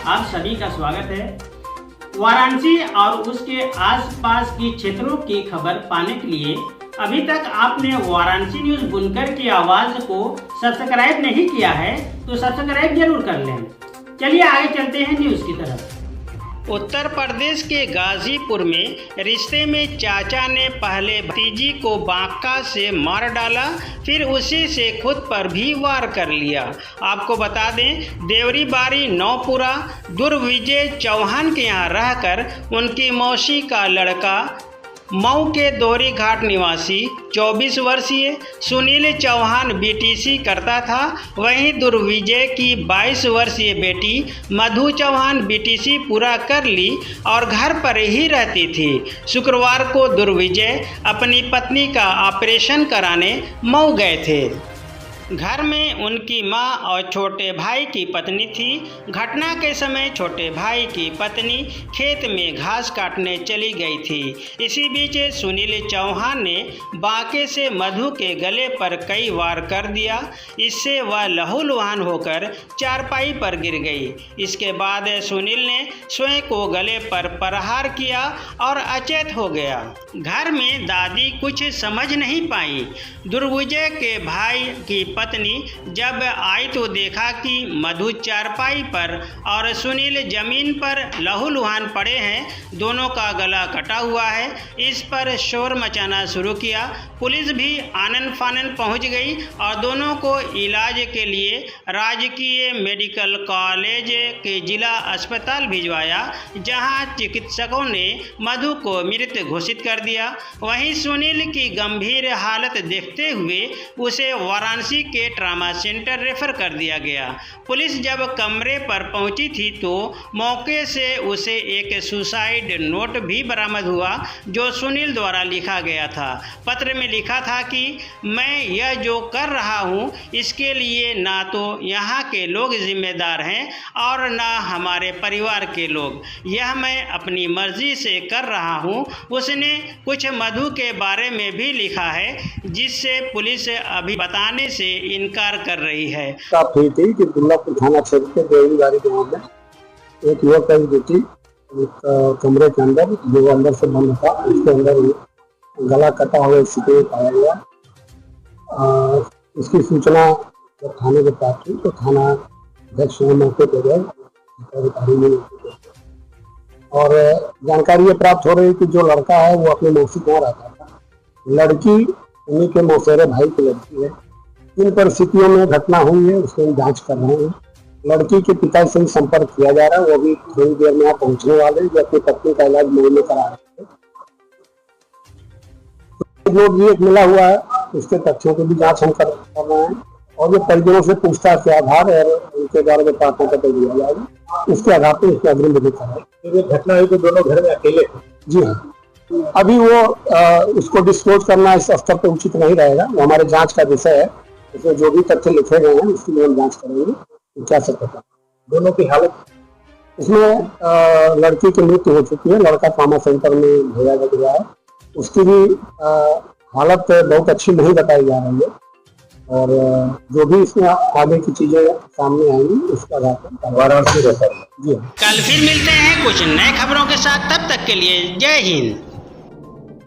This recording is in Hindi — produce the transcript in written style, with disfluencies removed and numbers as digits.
आप सभी का स्वागत है। वाराणसी और उसके आसपास के क्षेत्रों की खबर पाने के लिए अभी तक आपने वाराणसी न्यूज़ बुनकर की आवाज़ को सब्सक्राइब नहीं किया है तो सब्सक्राइब जरूर कर लें। चलिए आगे चलते हैं न्यूज़ की तरफ। उत्तर प्रदेश के गाजीपुर में रिश्ते में चाचा ने पहले भतीजी को बांका से मार डाला, फिर उसी से खुद पर भी वार कर लिया। आपको बता दें, देवरी बारी नौपुरा दुर्विजय चौहान के यहाँ रहकर उनकी मौसी का लड़का मऊ के दोहरी घाट निवासी 24 वर्षीय सुनील चौहान बीटीसी करता था। वहीं दुर्विजय की 22 वर्षीय बेटी मधु चौहान बीटीसी पूरा कर ली और घर पर ही रहती थी। शुक्रवार को दुर्विजय अपनी पत्नी का ऑपरेशन कराने मऊ गए थे। घर में उनकी मां और छोटे भाई की पत्नी थी। घटना के समय छोटे भाई की पत्नी खेत में घास काटने चली गई थी। इसी बीच सुनील चौहान ने बांके से मधु के गले पर कई वार कर दिया। इससे वह लहूलुहान होकर चारपाई पर गिर गई। इसके बाद सुनील ने स्वयं को गले पर प्रहार किया और अचेत हो गया। घर में दादी कुछ समझ नहीं पाई। दुर्विजय के भाई की पत्नी जब आई तो देखा कि मधु चारपाई पर और सुनील जमीन पर लहूलुहान पड़े हैं। दोनों का गला कटा हुआ है। इस पर शोर मचाना शुरू किया। पुलिस भी आनन फानन पहुंच गई और दोनों को इलाज के लिए राजकीय मेडिकल कॉलेज के जिला अस्पताल भिजवाया, जहां चिकित्सकों ने मधु को मृत घोषित कर दिया। वहीं सुनील की गंभीर हालत देखते हुए उसे वाराणसी के ट्रामा सेंटर रेफर कर दिया गया। पुलिस जब कमरे पर पहुंची थी तो मौके से उसे एक सुसाइड नोट भी बरामद हुआ, जो सुनील द्वारा लिखा गया था। पत्र में लिखा था कि मैं यह जो कर रहा हूं इसके लिए ना तो यहाँ के लोग जिम्मेदार हैं और ना हमारे परिवार के लोग। यह मैं अपनी मर्जी से कर रहा हूं। उसने कुछ मधु के बारे में भी लिखा है, जिससे पुलिस अभी बताने से इनकार कर रही है। बात हुई थी कि दुर्गापुर थाना क्षेत्र के देवरी बारी गांव में एक युवक की बेटी कमरे के अंदर जो अंदर से बंद था, उसके अंदर गला कटा हुआ स्थिति में पाया गया। इसकी सूचना जब थाने को प्राप्त हुई तो थाना अध्यक्ष मौके पर गए और जानकारी ये प्राप्त हो रही कि जो लड़का है वो अपने मौसी के यहाँ रहता था। लड़की उन्हीं के मौसेरे भाई की लड़की है। इन परिस्थितियों में घटना हुई है, उसकी जांच कर रहे हैं। लड़की के पिता से संपर्क किया जा रहा है, वो भी थोड़ी देर में यहाँ पहुंचने वाले हैं, जो अपनी पत्नी का इलाज मऊ में करा रहे हैं। जो भी एक मिला हुआ है उसके तथ्यों की भी जांच हम कर रहे हैं और जो परिजनों से पूछताछ के आधार और उनके द्वारा जो प्रार्थना पत्र दिया जाएगा उसके आधार पर इसकी अग्रिम विधि कराएंगे। घटना हुई तो दोनों घर में अकेले थे। जी हाँ, अभी वो उसको डिस्क्लोज करना इस स्तर पर उचित नहीं रहेगा। वो हमारे जांच का विषय है। इसमें जो भी तथ्य लिखे गए हैं उसकी हम जांच करेंगे क्या सकता है। दोनों की हालत इसमें लड़की की मृत्यु हो चुकी है, लड़का ट्रामा सेंटर में भेजा गया है। उसकी भी हालत बहुत अच्छी नहीं बताई जा रही है और जो भी इसमें आगे की चीजें सामने आएंगी उसका आधार पर वाराणसी रहता है। जी, कल फिर मिलते हैं कुछ नए खबरों के साथ। तब तक के लिए जय हिंद।